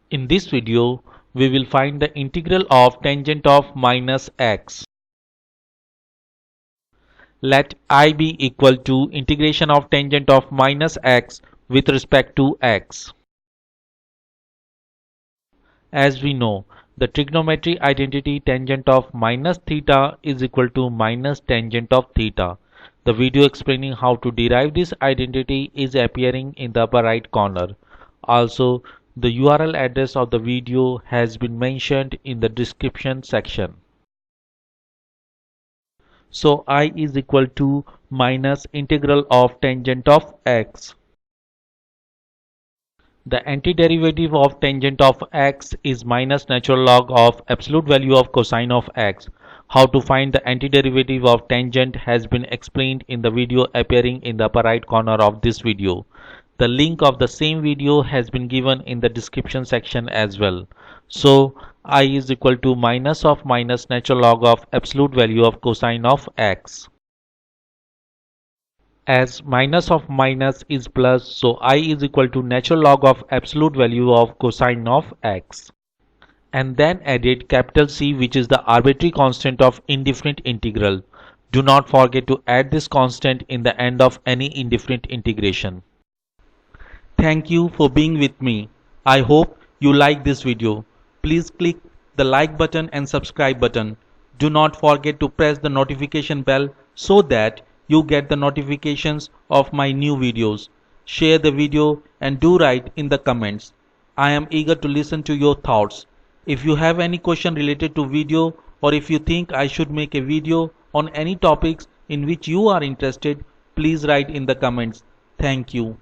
In this video, we will find the integral of tangent of minus x. Let I be equal to integration of tangent of minus x with respect to x. As we know, the trigonometry identity tangent of minus theta is equal to minus tangent of theta. The video explaining how to derive this identity is appearing in the upper right corner. Also, the URL address of the video has been mentioned in the description section. So I is equal to minus integral of tangent of x. The antiderivative of tangent of x is minus natural log of absolute value of cosine of x. How to find the antiderivative of tangent has been explained in the video appearing in the upper right corner of this video. The link of the same video has been given in the description section as well. So I is equal to minus of minus natural log of absolute value of cosine of x. As minus of minus is plus, so I is equal to natural log of absolute value of cosine of x. And then added capital C, which is the arbitrary constant of indefinite integral. Do not forget to add this constant in the end of any indefinite integration. Thank you for being with me. I hope you like this video. Please click the like button and subscribe button. Do not forget to press the notification bell so that you get the notifications of my new videos. Share the video and do write in the comments. I am eager to listen to your thoughts. If you have any question related to video, or if you think I should make a video on any topics in which you are interested, please write in the comments. Thank you.